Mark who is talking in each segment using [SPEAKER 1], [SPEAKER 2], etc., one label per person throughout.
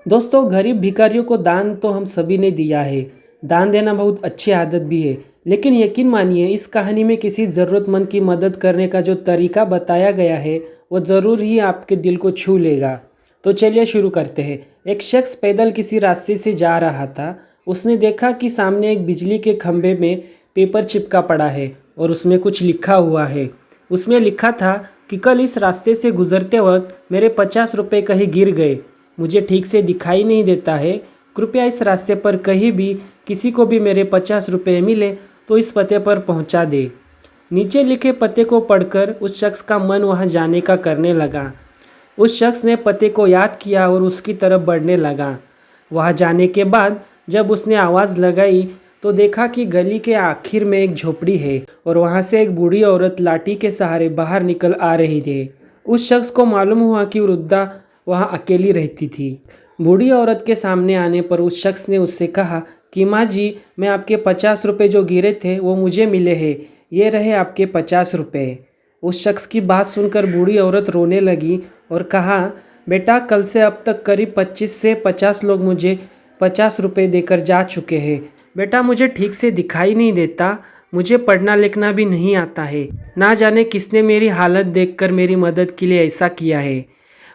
[SPEAKER 1] दोस्तों, गरीब भिखारियों को दान तो हम सभी ने दिया है। दान देना बहुत अच्छी आदत भी है। लेकिन यकीन मानिए, इस कहानी में किसी ज़रूरतमंद की मदद करने का जो तरीका बताया गया है वो ज़रूर ही आपके दिल को छू लेगा। तो चलिए शुरू करते हैं। एक शख्स पैदल किसी रास्ते से जा रहा था। उसने देखा कि सामने एक बिजली के खंभे में पेपर चिपका पड़ा है और उसमें कुछ लिखा हुआ है। उसमें लिखा था कि कल इस रास्ते से गुजरते वक्त मेरे 50 रुपये कहीं गिर गए। मुझे ठीक से दिखाई नहीं देता है। कृपया इस रास्ते पर कहीं भी किसी को भी मेरे 50 रुपये मिले तो इस पते पर पहुंचा दे। नीचे लिखे पते को पढ़कर उस शख्स का मन वहां जाने का करने लगा। उस शख्स ने पते को याद किया और उसकी तरफ बढ़ने लगा। वहां जाने के बाद जब उसने आवाज़ लगाई तो देखा कि गली के आखिर में एक झोपड़ी है और वहां से एक बूढ़ी औरत लाठी के सहारे बाहर निकल आ रही थी। उस शख्स को मालूम हुआ कि वृद्धा वहाँ अकेली रहती थी। बूढ़ी औरत के सामने आने पर उस शख्स ने उससे कहा कि माँ जी, मैं आपके 50 रुपये जो गिरे थे वो मुझे मिले हैं। ये रहे आपके 50 रुपये। उस शख्स की बात सुनकर बूढ़ी औरत रोने लगी और कहा, बेटा, कल से अब तक करीब 25 से 50 लोग मुझे 50 रुपये देकर जा चुके हैं। बेटा, मुझे ठीक से दिखाई नहीं देता। मुझे पढ़ना लिखना भी नहीं आता है। ना जाने किसने मेरी हालत देखकर मेरी मदद के लिए ऐसा किया है।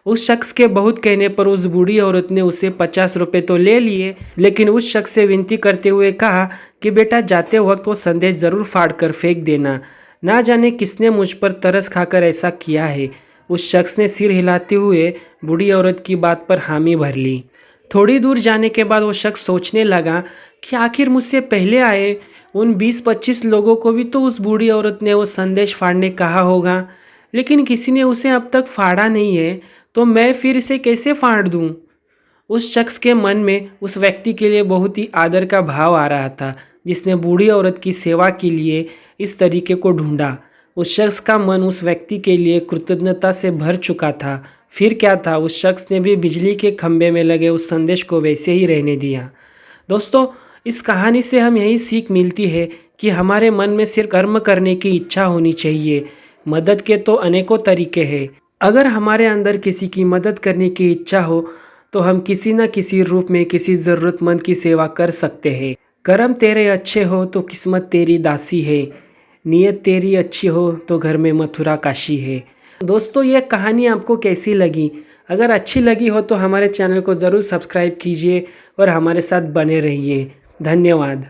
[SPEAKER 1] उस शख्स के बहुत कहने पर उस बूढ़ी औरत ने उसे 50 रुपये तो ले लिए, लेकिन उस शख्स से विनती करते हुए कहा कि बेटा, जाते वक्त वो संदेश ज़रूर फाड़ कर फेंक देना। ना जाने किसने मुझ पर तरस खाकर ऐसा किया है। उस शख्स ने सिर हिलाते हुए बूढ़ी औरत की बात पर हामी भर ली। थोड़ी दूर जाने के बाद वो शख्स सोचने लगा कि आखिर मुझसे पहले आए उन 20-25 लोगों को भी तो उस बूढ़ी औरत ने वो संदेश फाड़ने कहा होगा, लेकिन किसी ने उसे अब तक फाड़ा नहीं है, तो मैं फिर इसे कैसे फाड़ दूं? उस शख्स के मन में उस व्यक्ति के लिए बहुत ही आदर का भाव आ रहा था जिसने बूढ़ी औरत की सेवा के लिए इस तरीके को ढूंढा। उस शख्स का मन उस व्यक्ति के लिए कृतज्ञता से भर चुका था। फिर क्या था, उस शख्स ने भी बिजली के खंभे में लगे उस संदेश को वैसे ही रहने दिया। दोस्तों, इस कहानी से हम यही सीख मिलती है कि हमारे मन में सिर्फ कर्म करने की इच्छा होनी चाहिए। मदद के तो अनेकों तरीके हैं। अगर हमारे अंदर किसी की मदद करने की इच्छा हो तो हम किसी न किसी रूप में किसी ज़रूरतमंद की सेवा कर सकते हैं। कर्म तेरे अच्छे हो तो किस्मत तेरी दासी है। नीयत तेरी अच्छी हो तो घर में मथुरा काशी है। दोस्तों, ये कहानी आपको कैसी लगी? अगर अच्छी लगी हो तो हमारे चैनल को ज़रूर सब्सक्राइब कीजिए और हमारे साथ बने रहिए। धन्यवाद।